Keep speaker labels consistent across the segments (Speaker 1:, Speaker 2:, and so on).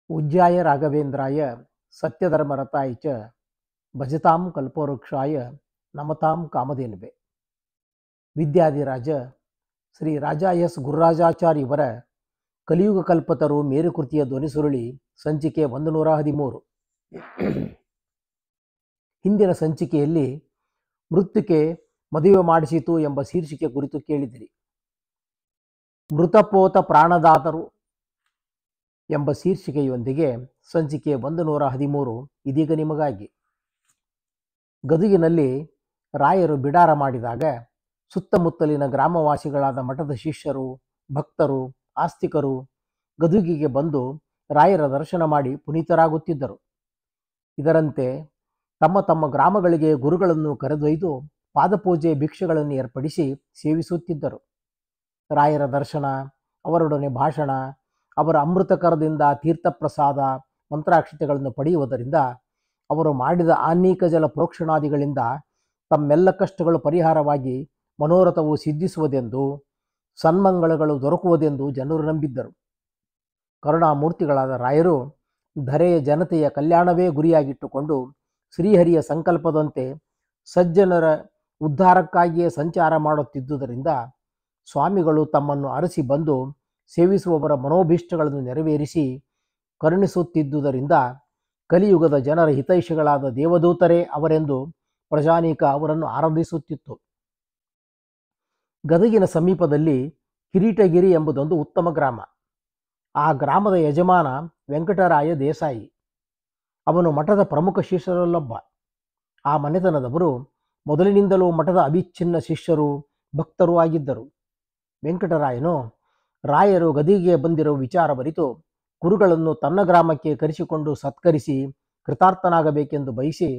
Speaker 1: पूज्याय राघवेन्द्राय सत्यधर्मरताय च भजतां कल्पवृक्षाय नमतां कामधेनुवे ವಿದ್ಯಾಧಿರಾಜ ಶ್ರೀ ರಾಜ ಎಸ್ ಗುರುರಾಜಾಚಾರ್ಯ ಇವರ ಕಲಿಯುಗ ಕಲ್ಪತರು ಮೇರುಕೃತಿಯ ಧ್ವನಿಸುರುಳಿ ಸಂಚಿಕೆ 113. ಹಿಂದಿನ ಸಂಚಿಕೆಯಲ್ಲಿ ಮೃತ್ಯುಕೆ ಮದುವೆ ಮಾಡಿಸಿತು ಎಂಬ ಶೀರ್ಷಿಕೆ ಕುರಿತು ಕೇಳಿದಿರಿ. ಮೃತಪೋತ ಪ್ರಾಣದಾತರು ಎಂಬ ಶೀರ್ಷಿಕೆಯೊಂದಿಗೆ ಸಂಚಿಕೆ 113 ಇದೀಗ ನಿಮಗಾಗಿ. ಗದುಗಿನಲ್ಲಿ ರಾಯರು ಬಿಡಾರ ಮಾಡಿದಾಗ ಸುತ್ತಮುತ್ತಲಿನ ಗ್ರಾಮವಾಸಿಗಳಾದ ಮಠದ ಶಿಷ್ಯರು, ಭಕ್ತರು, ಆಸ್ತಿಕರು ಗದುಗಿಗೆ ಬಂದು ರಾಯರ ದರ್ಶನ ಮಾಡಿ ಪುನೀತರಾಗುತ್ತಿದ್ದರು. ಇದರಂತೆ ತಮ್ಮ ತಮ್ಮ ಗ್ರಾಮಗಳಿಗೆ ಗುರುಗಳನ್ನು ಕರೆದೊಯ್ದು ಪಾದಪೂಜೆ ಭಿಕ್ಷೆಗಳನ್ನು ಏರ್ಪಡಿಸಿ ಸೇವಿಸುತ್ತಿದ್ದರು. ರಾಯರ ದರ್ಶನ, ಅವರೊಡನೆ ಭಾಷಣ, ಅವರ ಅಮೃತಕರದಿಂದ ತೀರ್ಥಪ್ರಸಾದ ಮಂತ್ರಾಕ್ಷತೆಗಳನ್ನು ಪಡೆಯುವುದರಿಂದ ಅವರು ಮಾಡಿದ ಆನ್ನಿಕ ಜಲ ಪ್ರೋಕ್ಷಣಾದಿಗಳಿಂದ ತಮ್ಮೆಲ್ಲ ಕಷ್ಟಗಳು ಪರಿಹಾರವಾಗಿ ಮನೋರಥವು ಸಿದ್ಧಿಸುವುದೆಂದು, ಸನ್ಮಂಗಳಗಳು ದೊರಕುವುದೆಂದು ಜನರು ನಂಬಿದ್ದರು. ಕರುಣಾಮೂರ್ತಿಗಳಾದ ರಾಯರು ಧರೆಯ ಜನತೆಯ ಕಲ್ಯಾಣವೇ ಗುರಿಯಾಗಿಟ್ಟುಕೊಂಡು ಶ್ರೀಹರಿಯ ಸಂಕಲ್ಪದಂತೆ ಸಜ್ಜನರ ಉದ್ಧಾರಕ್ಕಾಗಿಯೇ ಸಂಚಾರ ಮಾಡುತ್ತಿದ್ದುದರಿಂದ ಸ್ವಾಮಿಗಳು ತಮ್ಮನ್ನು ಅರಸಿ ಬಂದು ಸೇವಿಸುವವರ ಮನೋಭೀಷ್ಟಗಳನ್ನು ನೆರವೇರಿಸಿ ಕರುಣಿಸುತ್ತಿದ್ದುದರಿಂದ ಕಲಿಯುಗದ ಜನರ ಹಿತೈಷಿಗಳಾದ ದೇವದೂತರೇ ಅವರೆಂದು ಪ್ರಜಾನೀಕ ಅವರನ್ನು ಆರಾಧಿಸುತ್ತಿತ್ತು. ಗದಗಿನ ಸಮೀಪದಲ್ಲಿ ಕಿರೀಟಗಿರಿ ಎಂಬುದೊಂದು ಉತ್ತಮ ಗ್ರಾಮ. ಆ ಗ್ರಾಮದ ಯಜಮಾನ ವೆಂಕಟರಾಯ ದೇಸಾಯಿ. ಅವನು ಮಠದ ಪ್ರಮುಖ ಶಿಷ್ಯರಲ್ಲೊಬ್ಬ. ಆ ಮನೆತನದವರು ಮೊದಲಿನಿಂದಲೂ ಮಠದ ಅವಿಚ್ಛಿನ್ನ ಶಿಷ್ಯರು, ಭಕ್ತರೂ ಆಗಿದ್ದರು. ವೆಂಕಟರಾಯನು ರಾಯರು ಗದಿಗೆ ಬಂದಿರುವ ವಿಚಾರವರಿತು ಗುರುಗಳನ್ನು ತನ್ನ ಗ್ರಾಮಕ್ಕೆ ಕರೆಸಿಕೊಂಡು ಸತ್ಕರಿಸಿ ಕೃತಾರ್ಥನಾಗಬೇಕೆಂದು ಬಯಸಿ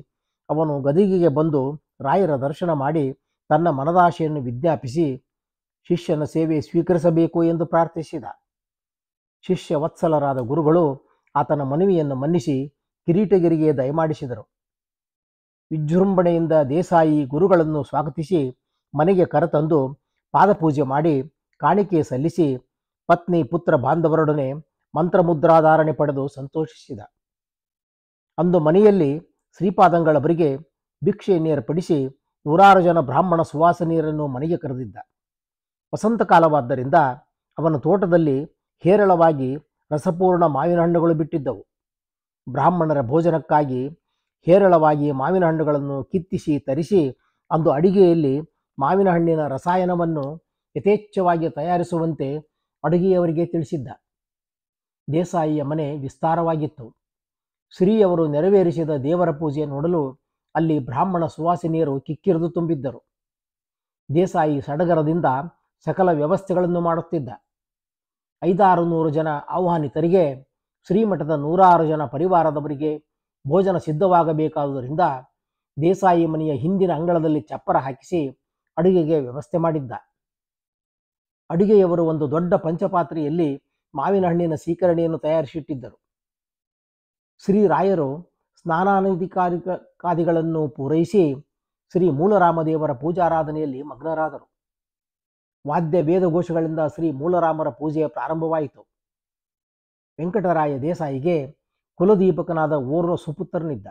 Speaker 1: ಅವನು ಗದಿಗೆಗೆ ಬಂದು ರಾಯರ ದರ್ಶನ ಮಾಡಿ ತನ್ನ ಮನದಾಶೆಯನ್ನು ವಿಜ್ಞಾಪಿಸಿ ಶಿಷ್ಯನ ಸೇವೆ ಸ್ವೀಕರಿಸಬೇಕು ಎಂದು ಪ್ರಾರ್ಥಿಸಿದ. ಶಿಷ್ಯ ವತ್ಸಲರಾದ ಗುರುಗಳು ಆತನ ಮನವಿಯನ್ನು ಮನ್ನಿಸಿ ಕಿರೀಟಗಿರಿಗೆ ದಯಮಾಡಿಸಿದರು. ವಿಜೃಂಭಣೆಯಿಂದ ದೇಸಾಯಿ ಗುರುಗಳನ್ನು ಸ್ವಾಗತಿಸಿ ಮನೆಗೆ ಕರೆತಂದು ಪಾದಪೂಜೆ ಮಾಡಿ ಕಾಣಿಕೆ ಸಲ್ಲಿಸಿ ಪತ್ನಿ ಪುತ್ರ ಬಾಂಧವರೊಡನೆ ಮಂತ್ರಮುದ್ರಾಧಾರಣೆ ಪಡೆದು ಸಂತೋಷಿಸಿದ. ಅಂದು ಮನೆಯಲ್ಲಿ ಶ್ರೀಪಾದಂಗಳವರಿಗೆ ಭಿಕ್ಷೆಯನ್ನು ಏರ್ಪಡಿಸಿ 100 ಜನ ಬ್ರಾಹ್ಮಣ ಸುವಾಸನೀಯರನ್ನು ಮನೆಗೆ ಕರೆದಿದ್ದ. ವಸಂತ ಕಾಲವಾದ್ದರಿಂದ ಅವನ ತೋಟದಲ್ಲಿ ಹೇರಳವಾಗಿ ರಸಪೂರ್ಣ ಮಾವಿನ ಹಣ್ಣುಗಳು ಬಿಟ್ಟಿದ್ದವು. ಬ್ರಾಹ್ಮಣರ ಭೋಜನಕ್ಕಾಗಿ ಹೇರಳವಾಗಿ ಮಾವಿನ ಹಣ್ಣುಗಳನ್ನು ಕಿತ್ತಿಸಿ ತರಿಸಿ ಅಂದು ಅಡಿಗೆಯಲ್ಲಿ ಮಾವಿನ ಹಣ್ಣಿನ ರಸಾಯನವನ್ನು ಯಥೇಚ್ಛವಾಗಿ ತಯಾರಿಸುವಂತೆ ಅಡುಗೆಯವರಿಗೆ ತಿಳಿಸಿದ್ದ. ದೇಸಾಯಿಯ ಮನೆ ವಿಸ್ತಾರವಾಗಿತ್ತು. ಶ್ರೀಯವರು ನೆರವೇರಿಸಿದ ದೇವರ ಪೂಜೆ ನೋಡಲು ಅಲ್ಲಿ ಬ್ರಾಹ್ಮಣ ಸುವಾಸಿನಿಯರು ಕಿಕ್ಕಿರಿದು ತುಂಬಿದ್ದರು. ದೇಸಾಯಿ ಸಡಗರದಿಂದ ಸಕಲ ವ್ಯವಸ್ಥೆಗಳನ್ನು ಮಾಡುತ್ತಿದ್ದ. 500-600 ಜನ ಆಹ್ವಾನಿತರಿಗೆ, ಶ್ರೀಮಠದ 106 ಜನ ಪರಿವಾರದವರಿಗೆ ಭೋಜನ ಸಿದ್ಧವಾಗಬೇಕಾದುದರಿಂದ ದೇಸಾಯಿ ಮನೆಯ ಹಿಂದಿನ ಅಂಗಳದಲ್ಲಿ ಚಪ್ಪರ ಹಾಕಿಸಿ ಅಡುಗೆಗೆ ವ್ಯವಸ್ಥೆ ಮಾಡಿದ್ದ. ಅಡುಗೆಯವರು ಒಂದು ದೊಡ್ಡ ಪಂಚಪಾತ್ರೆಯಲ್ಲಿ ಮಾವಿನ ಹಣ್ಣಿನ ಸೀಕರಣೆಯನ್ನು ತಯಾರಿಸಿಟ್ಟಿದ್ದರು. ಶ್ರೀರಾಯರು ಸ್ನಾನಾದಿಕಾದಿಗಳನ್ನು ಪೂರೈಸಿ ಶ್ರೀ ಮೂಲರಾಮದೇವರ ಪೂಜಾರಾಧನೆಯಲ್ಲಿ ಮಗ್ನರಾದರು. ವಾದ್ಯ ವೇದಘೋಷಗಳಿಂದ ಶ್ರೀ ಮೂಲರಾಮರ ಪೂಜೆಯ ಪ್ರಾರಂಭವಾಯಿತು. ವೆಂಕಟರಾಯ ದೇಸಾಯಿಗೆ ಕುಲದೀಪಕನಾದ ಓರ್ವ ಸುಪುತ್ರನಿದ್ದ.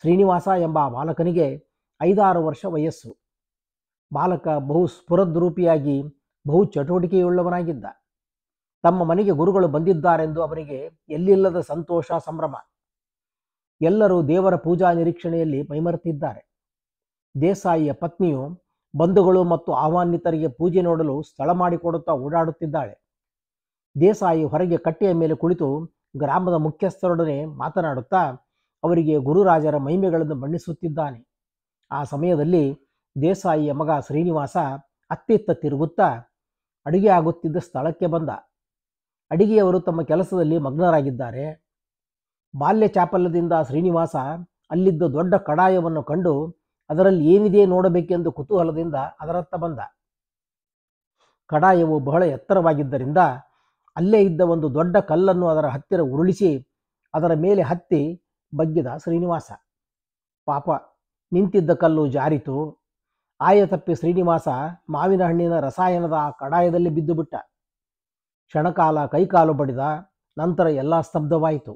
Speaker 1: ಶ್ರೀನಿವಾಸ ಎಂಬ ಬಾಲಕನಿಗೆ 5-6 ವರ್ಷ ವಯಸ್ಸು. ಬಾಲಕ ಬಹು ಸ್ಫುರದ್ರೂಪಿಯಾಗಿ ಬಹು ಚಟುವಟಿಕೆಯುಳ್ಳವನಾಗಿದ್ದ. ತಮ್ಮ ಮನೆಗೆ ಗುರುಗಳು ಬಂದಿದ್ದಾರೆಂದು ಅವರಿಗೆ ಎಲ್ಲಿಲ್ಲದ ಸಂತೋಷ, ಸಂಭ್ರಮ. ಎಲ್ಲರೂ ದೇವರ ಪೂಜಾ ನಿರೀಕ್ಷಣೆಯಲ್ಲಿ ಮೈಮರೆತಿದ್ದಾರೆ. ದೇಸಾಯಿಯ ಪತ್ನಿಯು ಬಂಧುಗಳು ಮತ್ತು ಆಹ್ವಾನಿತರಿಗೆ ಪೂಜೆ ನೋಡಲು ಸ್ಥಳ ಮಾಡಿಕೊಡುತ್ತಾ ಓಡಾಡುತ್ತಿದ್ದಾಳೆ. ದೇಸಾಯಿ ಹೊರಗೆ ಕಟ್ಟೆಯ ಮೇಲೆ ಕುಳಿತು ಗ್ರಾಮದ ಮುಖ್ಯಸ್ಥರೊಡನೆ ಮಾತನಾಡುತ್ತಾ ಅವರಿಗೆ ಗುರುರಾಜರ ಮಹಿಮೆಗಳನ್ನು ಬಣ್ಣಿಸುತ್ತಿದ್ದಾನೆ. ಆ ಸಮಯದಲ್ಲಿ ದೇಸಾಯಿಯ ಮಗ ಶ್ರೀನಿವಾಸ ಅತ್ತಿತ್ತ ತಿರುಗುತ್ತಾ ಅಡುಗೆ ಆಗುತ್ತಿದ್ದ ಸ್ಥಳಕ್ಕೆ ಬಂದ. ಅಡಿಗೆಯವರು ತಮ್ಮ ಕೆಲಸದಲ್ಲಿ ಮಗ್ನರಾಗಿದ್ದಾರೆ. ಬಾಲ್ಯ ಚಾಪಲ್ಯದಿಂದ ಶ್ರೀನಿವಾಸ ಅಲ್ಲಿದ್ದ ದೊಡ್ಡ ಕಡಾಯವನ್ನು ಕಂಡು ಅದರಲ್ಲಿ ಏನಿದೆ ನೋಡಬೇಕೆಂದು ಕುತೂಹಲದಿಂದ ಅದರತ್ತ ಬಂದ. ಕಡಾಯವು ಬಹಳ ಎತ್ತರವಾಗಿದ್ದರಿಂದ ಅಲ್ಲೇ ಇದ್ದ ಒಂದು ದೊಡ್ಡ ಕಲ್ಲನ್ನು ಅದರ ಹತ್ತಿರ ಉರುಳಿಸಿ ಅದರ ಮೇಲೆ ಹತ್ತಿ ಬಗ್ಗಿದ ಶ್ರೀನಿವಾಸ. ಪಾಪ, ನಿಂತಿದ್ದ ಕಲ್ಲು ಜಾರಿತು. ಆಯ ತಪ್ಪಿ ಶ್ರೀನಿವಾಸ ಮಾವಿನ ಹಣ್ಣಿನ ರಸಾಯನದ ಆ ಕಡಾಯದಲ್ಲಿ ಬಿದ್ದು ಬಿಟ್ಟ. ಕ್ಷಣಕಾಲ ಕೈಕಾಲು ಬಡಿದ. ನಂತರ ಎಲ್ಲ ಸ್ತಬ್ಧವಾಯಿತು.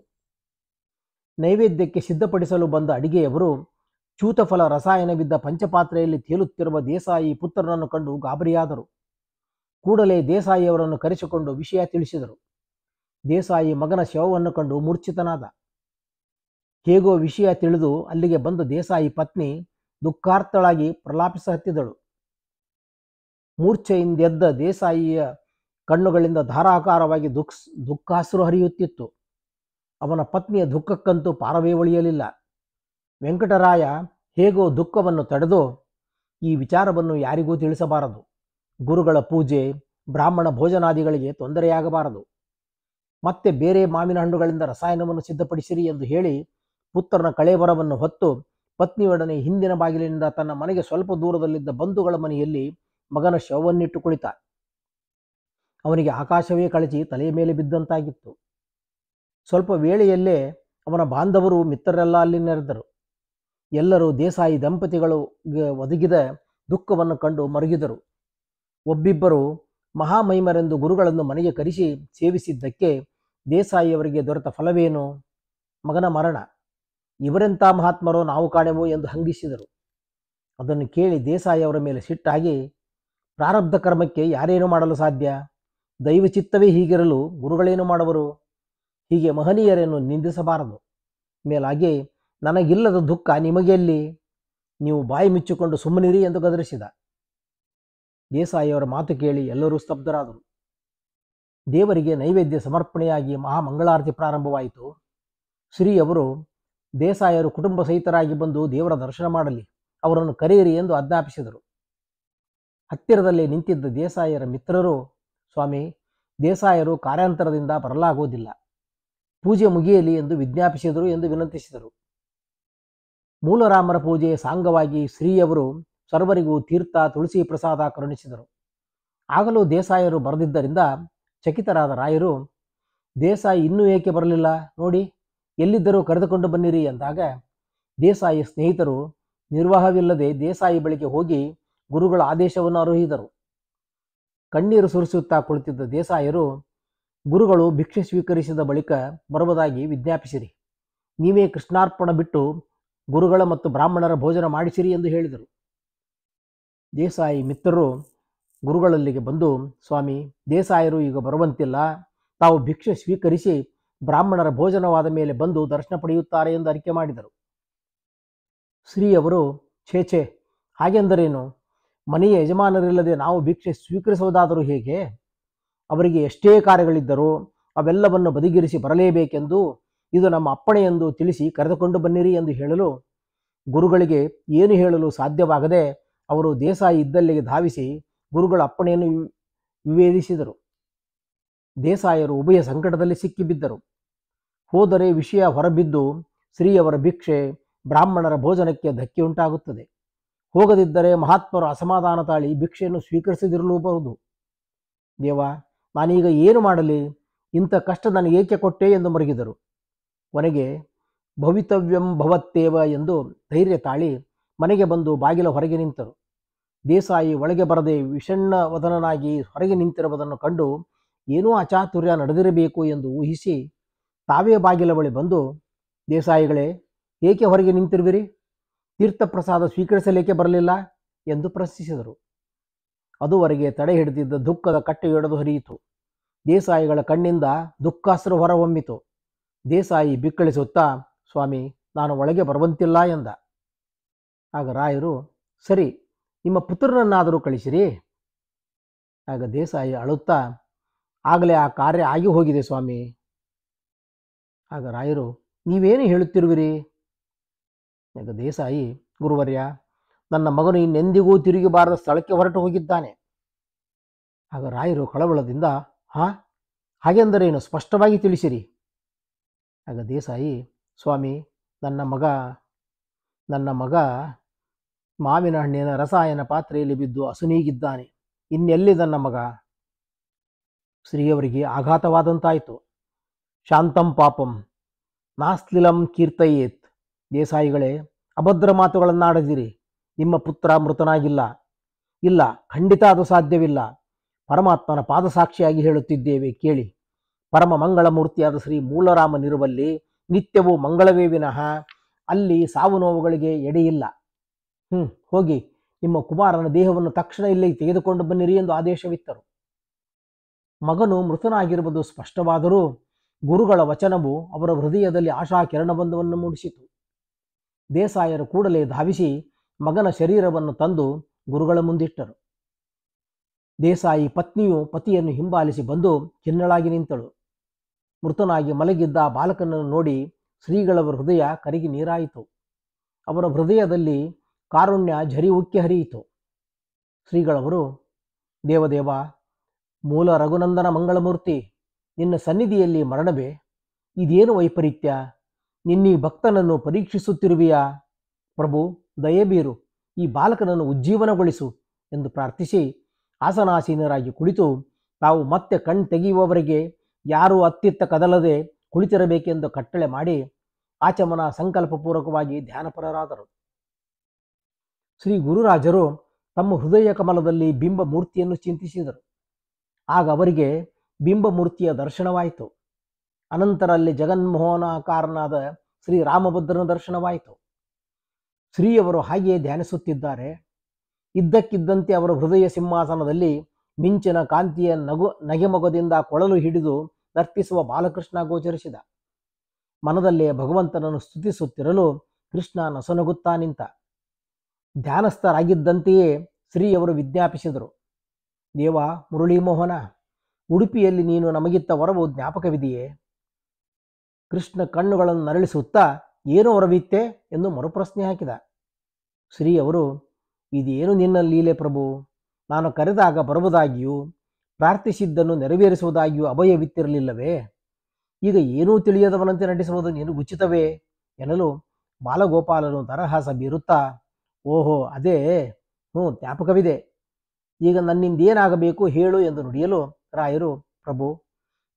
Speaker 1: ನೈವೇದ್ಯಕ್ಕೆ ಸಿದ್ಧಪಡಿಸಲು ಬಂದ ಅಡಿಗೆಯವರು ಚೂತಫಲ ರಸಾಯನವಿದ್ದ ಪಂಚಪಾತ್ರೆಯಲ್ಲಿ ತೇಲುತ್ತಿರುವ ದೇಸಾಯಿ ಪುತ್ರನನ್ನು ಕಂಡು ಗಾಬರಿಯಾದರು. ಕೂಡಲೇ ದೇಸಾಯಿಯವರನ್ನು ಕರೆಸಿಕೊಂಡು ವಿಷಯ ತಿಳಿಸಿದರು. ದೇಸಾಯಿ ಮಗನ ಶವವನ್ನು ಕಂಡು ಮೂರ್ಛಿತನಾದ. ಹೇಗೋ ವಿಷಯ ತಿಳಿದು ಅಲ್ಲಿಗೆ ಬಂದ ದೇಸಾಯಿ ಪತ್ನಿ ದುಃಖಾರ್ಥಳಾಗಿ ಪ್ರಲಾಪಿಸಹತ್ತಿದಳು. ಮೂರ್ಛೆಯಿಂದೆದ್ದ ದೇಸಾಯಿಯ ಕಣ್ಣುಗಳಿಂದ ಧಾರಾಕಾರವಾಗಿ ದುಃಖಾಶ್ರು ಹರಿಯುತ್ತಿತ್ತು. ಅವನ ಪತ್ನಿಯ ದುಃಖಕ್ಕಂತೂ ಪಾರವೇ ಉಳಿಯಲಿಲ್ಲ. ವೆಂಕಟರಾಯ ಹೇಗೋ ದುಃಖವನ್ನು ತಡೆದು, ಈ ವಿಚಾರವನ್ನು ಯಾರಿಗೂ ತಿಳಿಸಬಾರದು, ಗುರುಗಳ ಪೂಜೆ ಬ್ರಾಹ್ಮಣ ಭೋಜನಾದಿಗಳಿಗೆ ತೊಂದರೆಯಾಗಬಾರದು, ಮತ್ತೆ ಬೇರೆ ಮಾವಿನ ಹಣ್ಣುಗಳಿಂದ ರಸಾಯನವನ್ನು ಸಿದ್ಧಪಡಿಸಿರಿ ಎಂದು ಹೇಳಿ ಪುತ್ರನ ಕಳೇಬರವನ್ನು ಹೊತ್ತು ಪತ್ನಿಯೊಡನೆ ಹಿಂದಿನ ಬಾಗಿಲಿನಿಂದ ತನ್ನ ಮನೆಗೆ ಸ್ವಲ್ಪ ದೂರದಲ್ಲಿದ್ದ ಬಂಧುಗಳ ಮನೆಯಲ್ಲಿ ಮಗನ ಶವವನ್ನಿಟ್ಟು ಕುಳಿತ. ಅವನಿಗೆ ಆಕಾಶವೇ ಕಳಚಿ ತಲೆಯ ಮೇಲೆ ಬಿದ್ದಂತಾಗಿತ್ತು. ಸ್ವಲ್ಪ ವೇಳೆಯಲ್ಲೇ ಅವನ ಬಾಂಧವರು ಮಿತ್ರರೆಲ್ಲ ಅಲ್ಲಿ ನೆರೆದರು. ಎಲ್ಲರೂ ದೇಸಾಯಿ ದಂಪತಿಗಳು ಒದಗಿದ ದುಃಖವನ್ನು ಕಂಡು ಮರುಗಿದರು. ಒಬ್ಬಿಬ್ಬರು ಮಹಾಮಹಿಮರೆಂದು ಗುರುಗಳನ್ನು ಮನೆಗೆ ಕರೆಸಿ ಸೇವಿಸಿದ್ದಕ್ಕೆ ದೇಸಾಯಿಯವರಿಗೆ ದೊರೆತ ಫಲವೇನು? ಮಗನ ಮರಣ. ಇವರೆಂಥ ಮಹಾತ್ಮರೋ ನಾವು ಕಾಣೆವು ಎಂದು ಹಂಗಿಸಿದರು. ಅದನ್ನು ಕೇಳಿ ದೇಸಾಯಿಯವರ ಮೇಲೆ ಸಿಟ್ಟಾಗಿ, ಪ್ರಾರಬ್ಧ ಕರ್ಮಕ್ಕೆ ಯಾರೇನು ಮಾಡಲು ಸಾಧ್ಯ? ದೈವಚಿತ್ತವೇ ಹೀಗಿರಲು ಗುರುಗಳೇನು ಮಾಡುವರು? ಹೀಗೆ ಮಹನೀಯರನ್ನು ನಿಂದಿಸಬಾರದು. ಮೇಲಾಗಿ ನನಗಿಲ್ಲದ ದುಃಖ ನಿಮಗೆಲ್ಲಿ? ನೀವು ಬಾಯಿ ಮುಚ್ಚಿಕೊಂಡು ಸುಮ್ಮನಿರಿ ಎಂದು ಗದರಿಸಿದ. ದೇಸಾಯಿಯವರ ಮಾತು ಕೇಳಿ ಎಲ್ಲರೂ ಸ್ತಬ್ಧರಾದರು. ದೇವರಿಗೆ ನೈವೇದ್ಯ ಸಮರ್ಪಣೆಯಾಗಿ ಮಹಾಮಂಗಳಾರತಿ ಪ್ರಾರಂಭವಾಯಿತು. ಶ್ರೀಯವರು ದೇಸಾಯರು ಕುಟುಂಬ ಸಹಿತರಾಗಿ ಬಂದು ದೇವರ ದರ್ಶನ ಮಾಡಲಿ, ಅವರನ್ನು ಕರೆಯಿರಿ ಎಂದು ಆಜ್ಞಾಪಿಸಿದರು. ಹತ್ತಿರದಲ್ಲೇ ನಿಂತಿದ್ದ ದೇಸಾಯರ ಮಿತ್ರರು, ಸ್ವಾಮಿ, ದೇಸಾಯರು ಕಾರ್ಯಾಂತರದಿಂದ ಬರಲಾಗುವುದಿಲ್ಲ, ಪೂಜೆ ಮುಗಿಯಲಿ ಎಂದು ವಿಜ್ಞಾಪಿಸಿದರು ಎಂದು ವಿನಂತಿಸಿದರು. ಮೂಲರಾಮರ ಪೂಜೆಯ ಸಾಂಗವಾಗಿ ಶ್ರೀಯವರು ಸರ್ವರಿಗೂ ತೀರ್ಥ ತುಳಸಿ ಪ್ರಸಾದ ಕರುಣಿಸಿದರು. ಆಗಲೂ ದೇಸಾಯರು ಬರೆದಿದ್ದರಿಂದ ಚಕಿತರಾದ ರಾಯರು, ದೇಸಾಯಿ ಇನ್ನೂ ಏಕೆ ಬರಲಿಲ್ಲ ನೋಡಿ, ಎಲ್ಲಿದ್ದರೂ ಕರೆದುಕೊಂಡು ಬನ್ನಿರಿ ಎಂದಾಗ ದೇಸಾಯಿ ಸ್ನೇಹಿತರು ನಿರ್ವಾಹವಿಲ್ಲದೆ ದೇಸಾಯಿ ಬಳಿಗೆ ಹೋಗಿ ಗುರುಗಳ ಆದೇಶವನ್ನು ಅರುಹಿದರು. ಕಣ್ಣೀರು ಸುರಿಸುತ್ತಾ ಕುಳಿತಿದ್ದ ದೇಸಾಯರು, ಗುರುಗಳು ಭಿಕ್ಷೆ ಸ್ವೀಕರಿಸಿದ ಬಳಿಕ ಬರುವುದಾಗಿ ವಿಜ್ಞಾಪಿಸಿರಿ, ನೀವೇ ಕೃಷ್ಣಾರ್ಪಣ ಬಿಟ್ಟು ಗುರುಗಳ ಮತ್ತು ಬ್ರಾಹ್ಮಣರ ಭೋಜನ ಮಾಡಿಸಿರಿ ಎಂದು ಹೇಳಿದರು. ದೇಸಾಯಿ ಮಿತ್ರರು ಗುರುಗಳಲ್ಲಿಗೆ ಬಂದು, ಸ್ವಾಮಿ, ದೇಸಾಯರು ಈಗ ಬರುವಂತಿಲ್ಲ, ತಾವು ಭಿಕ್ಷೆ ಸ್ವೀಕರಿಸಿ ಬ್ರಾಹ್ಮಣರ ಭೋಜನವಾದ ಮೇಲೆ ಬಂದು ದರ್ಶನ ಪಡೆಯುತ್ತಾರೆ ಎಂದು ಅರಿಕೆ ಮಾಡಿದರು. ಶ್ರೀಯವರು, ಛೇ, ಹಾಗೆಂದರೇನು? ಮನೆಯ ಯಜಮಾನರಿಲ್ಲದೆ ನಾವು ಭಿಕ್ಷೆ ಸ್ವೀಕರಿಸುವುದಾದರೂ ಹೇಗೆ? ಅವರಿಗೆ ಎಷ್ಟೇ ಕಾರ್ಯಗಳಿದ್ದರೂ ಅವೆಲ್ಲವನ್ನು ಬದಿಗಿರಿಸಿ ಬರಲೇಬೇಕೆಂದು ಇದು ನಮ್ಮ ಅಪ್ಪಣೆ ಎಂದು ತಿಳಿಸಿ ಕರೆದುಕೊಂಡು ಬನ್ನಿರಿ ಎಂದು ಹೇಳಲು ಗುರುಗಳಿಗೆ ಏನು ಹೇಳಲು ಸಾಧ್ಯವಾಗದೆ ಅವರು ದೇಸಾಯಿ ಇದ್ದಲ್ಲಿಗೆ ಧಾವಿಸಿ ಗುರುಗಳ ಅಪ್ಪಣೆಯನ್ನು ವಿವೇದಿಸಿದರು. ದೇಸಾಯರು ಉಭಯ ಸಂಕಟದಲ್ಲಿ ಸಿಕ್ಕಿಬಿದ್ದರು. ಹೋದರೆ ವಿಷಯ ಹೊರಬಿದ್ದು ಶ್ರೀಯವರ ಭಿಕ್ಷೆ ಬ್ರಾಹ್ಮಣರ ಭೋಜನಕ್ಕೆ ಧಕ್ಕೆ ಉಂಟಾಗುತ್ತದೆ. ಹೋಗದಿದ್ದರೆ ಮಹಾತ್ಮರು ಅಸಮಾಧಾನ ತಾಳಿ ಭಿಕ್ಷೆಯನ್ನು ಸ್ವೀಕರಿಸದಿರಲೂಬಹುದು. ದೇವ, ನಾನೀಗ ಏನು ಮಾಡಲಿ? ಇಂಥ ಕಷ್ಟ ನನಗೇಕೆ ಕೊಟ್ಟೆ ಎಂದು ಮರುಗಿದರು. ಕೊನೆಗೆ ಭವಿತವ್ಯಂ ಭವತ್ತೇವ ಎಂದು ಧೈರ್ಯ ತಾಳಿ ಮನೆಗೆ ಬಂದು ಬಾಗಿಲ ಹೊರಗೆ ನಿಂತರು. ದೇಸಾಯಿ ಒಳಗೆ ಬರದೆ ವಿಷಣ್ಣ ವದನನಾಗಿ ಹೊರಗೆ ನಿಂತಿರುವುದನ್ನು ಕಂಡು ಏನೋ ಅಚಾತುರ್ಯ ನಡೆದಿರಬೇಕು ಎಂದು ಊಹಿಸಿ ತಾವೇ ಬಾಗಿಲ ಬಳಿ ಬಂದು, ದೇಸಾಯಿಗಳೇ, ಏಕೆ ಹೊರಗೆ ನಿಂತಿರುವಿರಿ? ತೀರ್ಥಪ್ರಸಾದ ಸ್ವೀಕರಿಸಲೇಕೆ ಬರಲಿಲ್ಲ ಎಂದು ಪ್ರಶ್ನಿಸಿದರು. ಅದುವರೆಗೆ ತಡೆ ಹಿಡಿದಿದ್ದ ದುಃಖದ ಕಟ್ಟೆಯೊಡೆದು ಹರಿಯಿತು. ದೇಸಾಯಿಗಳ ಕಣ್ಣಿಂದ ದುಃಖಾಶ್ರು ಹೊರಹೊಮ್ಮಿತು. ದೇಸಾಯಿ ಬಿಕ್ಕಳಿಸುತ್ತಾ, ಸ್ವಾಮಿ, ನಾನು ಒಳಗೆ ಬರುವಂತಿಲ್ಲ ಎಂದ. ಆಗ ರಾಯರು, ಸರಿ, ನಿಮ್ಮ ಪುತ್ರನನ್ನಾದರೂ ಕಳಿಸಿರಿ. ಆಗ ದೇಸಾಯಿ ಅಳುತ್ತಾ, ಆಗಲೇ ಆ ಕಾರ್ಯ ಆಗಿ ಹೋಗಿದೆ ಸ್ವಾಮಿ. ಆಗ ರಾಯರು, ನೀವೇನು ಹೇಳುತ್ತಿರುವಿರಿ? ಆಗ ದೇಸಾಯಿ, ಗುರುವರ್ಯ, ನನ್ನ ಮಗನು ಇನ್ನೆಂದಿಗೂ ತಿರುಗಿಬಾರದ ಸ್ಥಳಕ್ಕೆ ಹೊರಟು ಹೋಗಿದ್ದಾನೆ. ಆಗ ರಾಯರು ಕಳವಳದಿಂದ, ಹಾಗೆಂದರೇನು? ಸ್ಪಷ್ಟವಾಗಿ ತಿಳಿಸಿರಿ. ಆಗ ದೇಸಾಯಿ, ಸ್ವಾಮಿ, ನನ್ನ ಮಗ ಮಾವಿನ ಹಣ್ಣಿನ ರಸಾಯನ ಪಾತ್ರೆಯಲ್ಲಿ ಬಿದ್ದು ಅಸುನೀಗಿದ್ದಾನೆ. ಇನ್ನೆಲ್ಲಿ ನನ್ನ ಮಗ? ಶ್ರೀಯವರಿಗೆ ಆಘಾತವಾದಂತಾಯಿತು. ಶಾಂತಂ ಪಾಪಂ ನಾಸ್ಲಿಲಂ ಕೀರ್ತಯೇತ್. ದೇಸಾಯಿಗಳೇ, ಅಭದ್ರ ಮಾತುಗಳನ್ನಾಡದಿರಿ. ನಿಮ್ಮ ಪುತ್ರ ಮೃತನಾಗಿಲ್ಲ. ಇಲ್ಲ, ಖಂಡಿತ ಅದು ಸಾಧ್ಯವಿಲ್ಲ. ಪರಮಾತ್ಮನ ಪಾದಸಾಕ್ಷಿಯಾಗಿ ಹೇಳುತ್ತಿದ್ದೇವೆ ಕೇಳಿ. ಪರಮ ಮಂಗಳಮೂರ್ತಿಯಾದ ಶ್ರೀ ಮೂಲರಾಮನಿರುವಲ್ಲಿ ನಿತ್ಯವೂ ಮಂಗಳವೇ ವಿನಃ ಅಲ್ಲಿ ಸಾವು ನೋವುಗಳಿಗೆ ಎಡೆಯಿಲ್ಲ. ಹೋಗಿ ನಿಮ್ಮ ಕುಮಾರನ ದೇಹವನ್ನು ತಕ್ಷಣ ಇಲ್ಲಿ ತೆಗೆದುಕೊಂಡು ಬನ್ನಿರಿ ಎಂದು ಆದೇಶವಿತ್ತರು. ಮಗನು ಮೃತನಾಗಿರುವುದು ಸ್ಪಷ್ಟವಾದರೂ ಗುರುಗಳ ವಚನವು ಅವರ ಹೃದಯದಲ್ಲಿ ಆಶಾ ಕಿರಣಬಂಧವನ್ನು ಮೂಡಿಸಿತು. ದೇಸಾಯರು ಕೂಡಲೇ ಧಾವಿಸಿ ಮಗನ ಶರೀರವನ್ನು ತಂದು ಗುರುಗಳ ಮುಂದಿಟ್ಟರು. ದೇಸಾಯಿ ಪತ್ನಿಯು ಪತಿಯನ್ನು ಹಿಂಬಾಲಿಸಿ ಬಂದು ಖಿನ್ನಳಾಗಿ ನಿಂತಳು. ಮೃತನಾಗಿ ಮಲಗಿದ್ದ ಬಾಲಕನನ್ನು ನೋಡಿ ಶ್ರೀಗಳವರ ಹೃದಯ ಕರಗಿ ನೀರಾಯಿತು. ಅವರ ಹೃದಯದಲ್ಲಿ ಕಾರುಣ್ಯ ಝರಿ ಉಕ್ಕಿ ಹರಿಯಿತು. ಶ್ರೀಗಳವರು, ದೇವದೇವ, ಮೂಲ ರಘುನಂದನ ಮಂಗಳಮೂರ್ತಿ, ನಿನ್ನ ಸನ್ನಿಧಿಯಲ್ಲಿ ಮರಣವೇ? ಇದೇನು ವೈಪರೀತ್ಯ? ನಿನ್ನೀ ಭಕ್ತನನ್ನು ಪರೀಕ್ಷಿಸುತ್ತಿರುವೆಯಾ? ಪ್ರಭು, ದಯೆಬೀರು, ಈ ಬಾಲಕನನ್ನು ಉಜ್ಜೀವನಗೊಳಿಸು ಎಂದು ಪ್ರಾರ್ಥಿಸಿ ಆಸನಾಸೀನರಾಗಿ ಕುಳಿತು ತಾವು ಮತ್ತೆ ಕಣ್ ತೆಗೆಯುವವರೆಗೆ ಯಾರೂ ಅತ್ತಿತ್ತ ಕದಲದೆ ಕುಳಿತಿರಬೇಕೆಂದು ಕಟ್ಟಳೆ ಮಾಡಿ ಆಚಮನ ಸಂಕಲ್ಪಪೂರ್ವಕವಾಗಿ ಧ್ಯಾನಪರರಾದರು. ಶ್ರೀ ಗುರುರಾಜರು ತಮ್ಮ ಹೃದಯ ಕಮಲದಲ್ಲಿ ಬಿಂಬ ಮೂರ್ತಿಯನ್ನು ಚಿಂತಿಸಿದರು. ಆಗ ಅವರಿಗೆ ಬಿಂಬಮೂರ್ತಿಯ ದರ್ಶನವಾಯಿತು. ಅನಂತರ ಅಲ್ಲಿ ಜಗನ್ಮೋಹನಾಕಾರನಾದ ಶ್ರೀ ರಾಮಭದ್ರನ ದರ್ಶನವಾಯಿತು. ಶ್ರೀಯವರು ಹಾಗೆಯೇ ಧ್ಯಾನಿಸುತ್ತಿದ್ದಾರೆ. ಇದ್ದಕ್ಕಿದ್ದಂತೆ ಅವರ ಹೃದಯ ಸಿಂಹಾಸನದಲ್ಲಿ ಮಿಂಚಿನ ಕಾಂತಿಯ ನಗೆಮೊಗದಿಂದ ಕೊಳಲು ಹಿಡಿದು ನರ್ತಿಸುವ ಬಾಲಕೃಷ್ಣ ಗೋಚರಿಸಿದ. ಮನದಲ್ಲೇ ಭಗವಂತನನ್ನು ಸ್ತುತಿಸುತ್ತಿರಲು ಕೃಷ್ಣ ನಸನಗುತ್ತಾ ನಿಂತ. ಧ್ಯಾನಸ್ಥರಾಗಿದ್ದಂತೆಯೇ ಶ್ರೀಯವರು ವಿಜ್ಞಾಪಿಸಿದರು. ದೇವ ಮುರಳೀಮೋಹನ, ಉಡುಪಿಯಲ್ಲಿ ನೀನು ನಮಗಿತ್ತ ವರವು ಜ್ಞಾಪಕವಿದೆಯೇ? ಕೃಷ್ಣ ಕಣ್ಣುಗಳನ್ನು ನರಳಿಸುತ್ತಾ ಏನು ವರವಿತ್ತೆ ಎಂದು ಮರುಪ್ರಶ್ನೆ ಹಾಕಿದ. ಶ್ರೀಯವರು, ಇದೇನು ನಿನ್ನ ಲೀಲೆ ಪ್ರಭು? ನಾನು ಕರೆದಾಗ ಬರುವುದಾಗಿಯೂ ಪ್ರಾರ್ಥಿಸಿದ್ದನ್ನು ನೆರವೇರಿಸುವುದಾಗಿಯೂ ಅಭಯವಿತ್ತಿರಲಿಲ್ಲವೇ? ಈಗ ಏನೂ ತಿಳಿಯದವನಂತೆ ನಟಿಸುವುದು ನೀನು ಉಚಿತವೇ ಎನ್ನಲು ಬಾಲಗೋಪಾಲನು ದರಹಾಸ ಬೀರುತ್ತಾ, ಓಹೋ ಅದೇ, ಜ್ಞಾಪಕವಿದೆ. ಈಗ ನನ್ನಿಂದೇನಾಗಬೇಕು ಹೇಳು ಎಂದು ನುಡಿಯಲು ರಾಯರು, ಪ್ರಭು,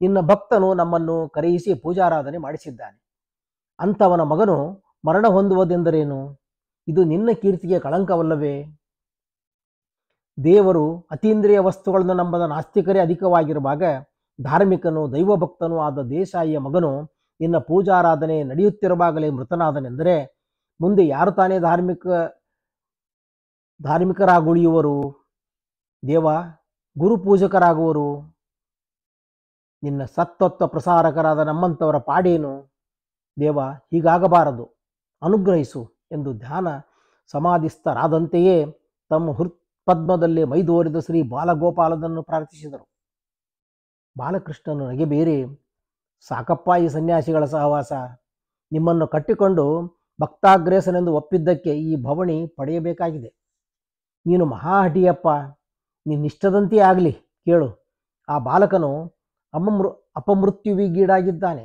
Speaker 1: ನಿನ್ನ ಭಕ್ತನು ನಮ್ಮನ್ನು ಕರೆಯಿಸಿ ಪೂಜಾರಾಧನೆ ಮಾಡಿಸಿದ್ದಾನೆ. ಅಂಥವನ ಮಗನು ಮರಣ ಹೊಂದುವುದೆಂದರೇನು? ಇದು ನಿನ್ನ ಕೀರ್ತಿಗೆ ಕಳಂಕವಲ್ಲವೇ? ದೇವರು ಅತೀಂದ್ರಿಯ ವಸ್ತುಗಳನ್ನು ನಂಬದ ನಾಸ್ತಿಕರೇ ಅಧಿಕವಾಗಿರುವಾಗ ಧಾರ್ಮಿಕನು ದೈವಭಕ್ತನೂ ಆದ ದೇಸಾಯಿಯ ಮಗನು ನಿನ್ನ ಪೂಜಾರಾಧನೆ ನಡೆಯುತ್ತಿರುವಾಗಲೇ ಮೃತನಾದನೆಂದರೆ ಮುಂದೆ ಯಾರು ತಾನೇ ಧಾರ್ಮಿಕರಾಗುಳಿಯುವರು? ದೇವ, ಗುರುಪೂಜಕರಾಗುವರು? ನಿನ್ನ ಸತ್ತತ್ವ ಪ್ರಸಾರಕರಾದ ನಮ್ಮಂಥವರ ಪಾಡೇನು? ದೇವ, ಹೀಗಾಗಬಾರದು, ಅನುಗ್ರಹಿಸು ಎಂದು ಧ್ಯಾನ ಸಮಾಧಿಸ್ಥರಾದಂತೆಯೇ ತಮ್ಮ ಹೃತ್ಪದ್ಮದಲ್ಲಿ ಮೈದೋರಿದ ಶ್ರೀ ಬಾಲಗೋಪಾಲನನ್ನು ಪ್ರಾರ್ಥಿಸಿದರು. ಬಾಲಕೃಷ್ಣನು ನಗೆಬೇರಿ, ಸಾಕಪ್ಪ ಈ ಸನ್ಯಾಸಿಗಳ ಸಹವಾಸ. ನಿಮ್ಮನ್ನು ಕಟ್ಟಿಕೊಂಡು ಭಕ್ತಾಗ್ರೇಸನೆಂದು ಒಪ್ಪಿದ್ದಕ್ಕೆ ಈ ಭವಣಿ ಪಡೆಯಬೇಕಾಗಿದೆ. ನೀನು ಮಹಾಹಟಿಯಪ್ಪ, ನಿನ್ನಿಷ್ಟದಂತೆಯೇ ಆಗಲಿ. ಕೇಳು, ಆ ಬಾಲಕನು ಅಪಮೃತ್ಯುವಿಗೀಡಾಗಿದ್ದಾನೆ.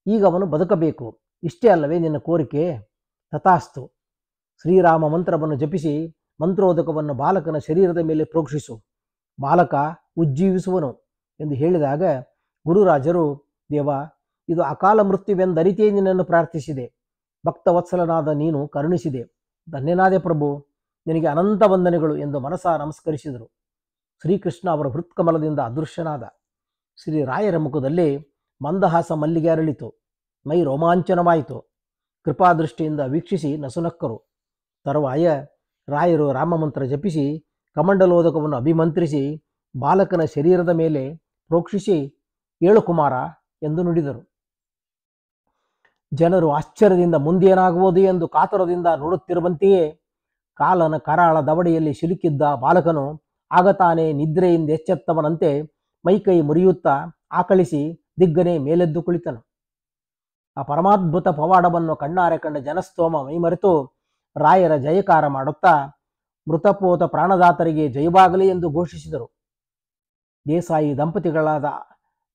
Speaker 1: ಈಗ ಅವನು ಬದುಕಬೇಕು. ಇಷ್ಟೇ ಅಲ್ಲವೇ ನಿನ್ನ ಕೋರಿಕೆ? ತಥಾಸ್ತು. ಶ್ರೀರಾಮ ಮಂತ್ರವನ್ನು ಜಪಿಸಿ ಮಂತ್ರೋದಕವನ್ನು ಬಾಲಕನ ಶರೀರದ ಮೇಲೆ ಪ್ರೋಕ್ಷಿಸು. ಬಾಲಕ ಉಜ್ಜೀವಿಸುವನು ಎಂದು ಹೇಳಿದಾಗ ಗುರುರಾಜರು, ದೇವ, ಇದು ಅಕಾಲ ಮೃತ್ಯುವೆಂದರಿತೇ ನಿನ್ನನ್ನು ಪ್ರಾರ್ಥಿಸಿದೆ. ಭಕ್ತವತ್ಸಲನಾದ ನೀನು ಕರುಣಿಸಿದೆ. ಧನ್ಯನಾದೆ ಪ್ರಭು, ನಿನಗೆ ಅನಂತ ವಂದನೆಗಳು ಎಂದು ಮನಸ ನಮಸ್ಕರಿಸಿದರು. ಶ್ರೀಕೃಷ್ಣ ಅವರ ಹೃತ್ಕಮಲದಿಂದ ಅದೃಶ್ಯನಾದ. ಶ್ರೀರಾಯರ ಮುಖದಲ್ಲಿ ಮಂದಹಾಸ ಮಲ್ಲಿಗೆ ಅರಳಿತು. ಮೈ ರೋಮಾಂಚನವಾಯಿತು. ಕೃಪಾದೃಷ್ಟಿಯಿಂದ ವೀಕ್ಷಿಸಿ ನಸುನಕ್ಕರು. ತರುವಾಯ ರಾಯರು ರಾಮಮಂತ್ರ ಜಪಿಸಿ ಕಮಂಡಲೋದಕವನ್ನು ಅಭಿಮಂತ್ರಿಸಿ ಬಾಲಕನ ಶರೀರದ ಮೇಲೆ ಪ್ರೋಕ್ಷಿಸಿ, ಏಳು ಕುಮಾರ ಎಂದು ನುಡಿದರು. ಜನರು ಆಶ್ಚರ್ಯದಿಂದ ಮುಂದೇನಾಗುವುದು ಎಂದು ಕಾತುರದಿಂದ ನೋಡುತ್ತಿರುವಂತೆಯೇ ಕಾಲನ ಕರಾಳ ದವಡೆಯಲ್ಲಿ ಸಿಲುಕಿದ್ದ ಬಾಲಕನು ಆಗ ತಾನೇ ನಿದ್ರೆಯಿಂದ ಎಚ್ಚೆತ್ತವನಂತೆ ಮೈಕೈ ಮುರಿಯುತ್ತಾ ಆಕಳಿಸಿ ದಿಗ್ಗನೆ ಮೇಲೆದ್ದು ಕುಳಿತನು. ಆ ಪರಮಾದ್ಭುತ ಪವಾಡವನ್ನು ಕಣ್ಣಾರೆ ಕಂಡ ಜನಸ್ತೋಮ ಮೈಮರೆತು ರಾಯರ ಜಯಕಾರ ಮಾಡುತ್ತಾ ಮೃತಪೋತ ಪ್ರಾಣದಾತರಿಗೆ ಜಯವಾಗಲಿ ಎಂದು ಘೋಷಿಸಿದರು. ದೇಸಾಯಿ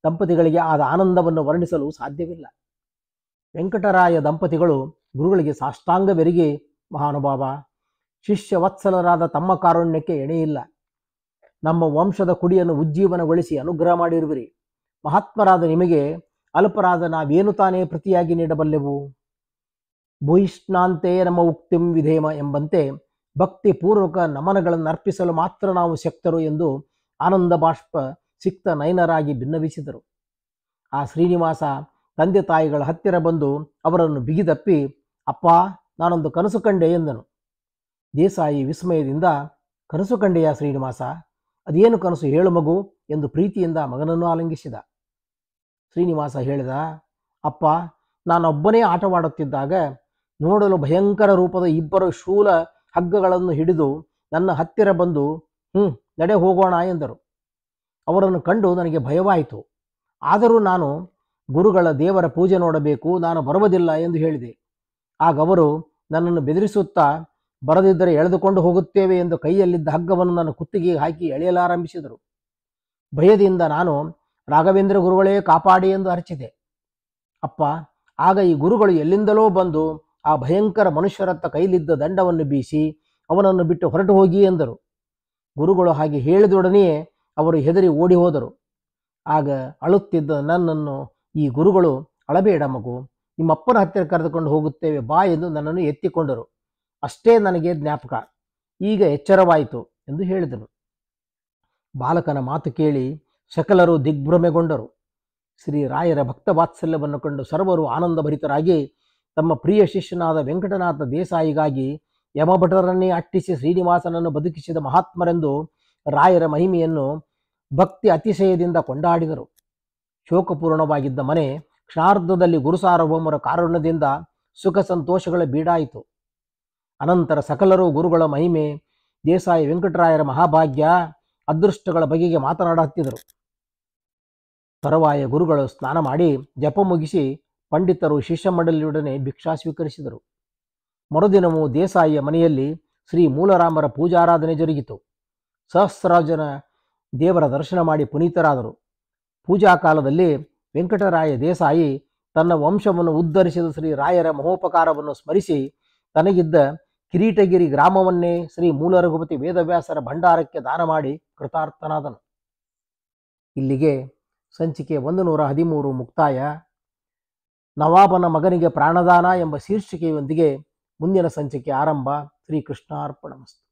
Speaker 1: ದಂಪತಿಗಳಿಗೆ ಆದ ಆನಂದವನ್ನು ವರ್ಣಿಸಲು ಸಾಧ್ಯವಿಲ್ಲ. ವೆಂಕಟರಾಯ ದಂಪತಿಗಳು ಗುರುಗಳಿಗೆ ಸಾಷ್ಟಾಂಗವೆರಗಿ, ಮಹಾನುಭಾವ, ಶಿಷ್ಯ ವತ್ಸಲರಾದ ತಮ್ಮ ಕಾರುಣ್ಯಕ್ಕೆ ಎಣೆಯಿಲ್ಲ. ನಮ್ಮ ವಂಶದ ಕುಡಿಯನ್ನು ಉಜ್ಜೀವನಗೊಳಿಸಿ ಅನುಗ್ರಹ ಮಾಡಿರುವಿರಿ. ಮಹಾತ್ಮರಾದ ನಿಮಗೆ ಅಲ್ಪರಾದ ನಾವೇನು ತಾನೇ ಪ್ರತಿಯಾಗಿ ನೀಡಬಲ್ಲೆವು? ಭೂಯಿಷ್ಣಾಂತೆ ನಮ್ಮ ಉಕ್ತಿಂ ವಿಧೇಮ ಎಂಬಂತೆ ಭಕ್ತಿ ಪೂರ್ವಕ ನಮನಗಳನ್ನು ಅರ್ಪಿಸಲು ಮಾತ್ರ ನಾವು ಶಕ್ತರು ಎಂದು ಆನಂದ ಬಾಷ್ಪ ಸಿಕ್ತ ನಯನರಾಗಿ ಭಿನ್ನವಿಸಿದರು. ಆ ಶ್ರೀನಿವಾಸ ತಂದೆ ತಾಯಿಗಳ ಹತ್ತಿರ ಬಂದು ಅವರನ್ನು ಬಿಗಿದಪ್ಪಿ, ಅಪ್ಪ, ನಾನೊಂದು ಕನಸು ಕಂಡೆ ಎಂದನು. ದೇಸಾಯಿ ವಿಸ್ಮಯದಿಂದ, ಕನಸು ಕಂಡೆಯಾ ಶ್ರೀನಿವಾಸ? ಅದೇನು ಕನಸು, ಹೇಳು ಮಗು ಎಂದು ಪ್ರೀತಿಯಿಂದ ಮಗನನ್ನು ಆಲಿಂಗಿಸಿದ. ಶ್ರೀನಿವಾಸ ಹೇಳಿದ, ಅಪ್ಪ, ನಾನೊಬ್ಬನೇ ಆಟವಾಡುತ್ತಿದ್ದಾಗ ನೋಡಲು ಭಯಂಕರ ರೂಪದ ಇಬ್ಬರು ಶೂಲ ಹಗ್ಗಗಳನ್ನು ಹಿಡಿದು ನನ್ನ ಹತ್ತಿರ ಬಂದು ನಡೆ ಹೋಗೋಣ ಎಂದರು. ಅವರನ್ನು ಕಂಡು ನನಗೆ ಭಯವಾಯಿತು. ಆದರೂ ನಾನು ಗುರುಗಳ ದೇವರ ಪೂಜೆ ನೋಡಬೇಕು, ನಾನು ಬರುವುದಿಲ್ಲ ಎಂದು ಹೇಳಿದೆ. ಆಗ ಅವರು ನನ್ನನ್ನು ಬೆದರಿಸುತ್ತಾ, ಬರದಿದ್ದರೆ ಎಳೆದುಕೊಂಡು ಹೋಗುತ್ತೇವೆ ಎಂದು ಕೈಯಲ್ಲಿದ್ದ ಹಗ್ಗವನ್ನು ನನ್ನ ಕುತ್ತಿಗೆಗೆ ಹಾಕಿ ಎಳೆಯಲಾರಂಭಿಸಿದರು. ಭಯದಿಂದ ನಾನು, ರಾಘವೇಂದ್ರ ಗುರುಗಳೇ ಕಾಪಾಡಿ ಎಂದು ಅರಚಿದೆ. ಅಪ್ಪ, ಆಗ ಈ ಗುರುಗಳು ಎಲ್ಲಿಂದಲೋ ಬಂದು ಆ ಭಯಂಕರ ಮನುಷ್ಯರತ್ತ ಕೈಲಿದ್ದ ದಂಡವನ್ನು ಬೀಸಿ ಅವನನ್ನು ಬಿಟ್ಟು ಹೊರಟು ಹೋಗಿ ಎಂದರು. ಗುರುಗಳು ಹಾಗೆ ಹೇಳಿದೊಡನೆಯೇ ಅವರು ಹೆದರಿ ಓಡಿ ಹೋದರು. ಆಗ ಅಳುತ್ತಿದ್ದ ನನ್ನನ್ನು ಈ ಗುರುಗಳು, ಅಳಬೇಡ ಮಗು, ನಿಮ್ಮಪ್ಪನ ಹತ್ತಿರ ಕರೆದುಕೊಂಡು ಹೋಗುತ್ತೇವೆ ಬಾ ಎಂದು ನನ್ನನ್ನು ಎತ್ತಿಕೊಂಡರು. ಅಷ್ಟೇ ನನಗೆ ಜ್ಞಾಪಕ, ಈಗ ಎಚ್ಚರವಾಯಿತು ಎಂದು ಹೇಳಿದನು. ಬಾಲಕನ ಮಾತು ಕೇಳಿ ಸಕಲರು ದಿಗ್ಭ್ರಮೆಗೊಂಡರು. ಶ್ರೀರಾಯರ ಭಕ್ತ ವಾತ್ಸಲ್ಯವನ್ನು ಕಂಡು ಸರ್ವರು ಆನಂದಭರಿತರಾಗಿ ತಮ್ಮ ಪ್ರಿಯ ಶಿಷ್ಯನಾದ ವೆಂಕಟನಾಥ ದೇಸಾಯಿಗಾಗಿ ಯಮಭಟರನ್ನೇ ಅಟ್ಟಿಸಿ ಶ್ರೀನಿವಾಸನನ್ನು ಬದುಕಿಸಿದ ಮಹಾತ್ಮರೆಂದು ರಾಯರ ಮಹಿಮೆಯನ್ನು ಭಕ್ತಿ ಅತಿಶಯದಿಂದ ಕೊಂಡಾಡಿದರು. ಶೋಕಪೂರ್ಣವಾಗಿದ್ದ ಮನೆ ಕ್ಷಣಾರ್ಧದಲ್ಲಿ ಗುರುಸಾರ್ವಭೌಮರ ಕಾರುಣ್ಯದಿಂದ ಸುಖ ಸಂತೋಷಗಳ ಬೀಡಾಯಿತು. ಅನಂತರ ಸಕಲರು ಗುರುಗಳ ಮಹಿಮೆ, ದೇಸಾಯಿ ವೆಂಕಟರಾಯರ ಮಹಾಭಾಗ್ಯ, ಅದೃಷ್ಟಗಳ ಬಗೆಗೆ ಮಾತನಾಡಹತ್ತಿದರು. ತರುವಾಯ ಗುರುಗಳು ಸ್ನಾನ ಮಾಡಿ ಜಪ ಮುಗಿಸಿ ಪಂಡಿತರು ಶಿಷ್ಯ ಮಂಡಳಿಯೊಡನೆ ಭಿಕ್ಷಾ ಸ್ವೀಕರಿಸಿದರು. ಮರುದಿನವೂ ದೇಸಾಯಿಯ ಮನೆಯಲ್ಲಿ ಶ್ರೀ ಮೂಲರಾಮರ ಪೂಜಾರಾಧನೆ ಜರುಗಿತು. ಸಹಸ್ರಾರು ದೇವರ ದರ್ಶನ ಮಾಡಿ ಪುನೀತರಾದರು. ಪೂಜಾ ಕಾಲದಲ್ಲಿ ವೆಂಕಟರಾಯ ದೇಸಾಯಿ ತನ್ನ ವಂಶವನ್ನು ಉದ್ಧರಿಸಿದ ಶ್ರೀ ರಾಯರ ಮಹೋಪಕಾರವನ್ನು ಸ್ಮರಿಸಿ ತನಗಿದ್ದ ಕಿರೀಟಗಿರಿ ಗ್ರಾಮವನ್ನೇ ಶ್ರೀ ಮೂಲ ರಘುಪತಿ ವೇದವ್ಯಾಸರ ಭಂಡಾರಕ್ಕೆ ದಾನ ಮಾಡಿ ಕೃತಾರ್ಥನಾದನು. ಇಲ್ಲಿಗೆ ಸಂಚಿಕೆ 113 ಮುಕ್ತಾಯ. ನವಾಬನ ಮಗನಿಗೆ ಪ್ರಾಣದಾನ ಎಂಬ ಶೀರ್ಷಿಕೆಯೊಂದಿಗೆ ಮುಂದಿನ ಸಂಚಿಕೆ ಆರಂಭ. ಶ್ರೀಕೃಷ್ಣಾರ್ಪಣಮಸ್ತು.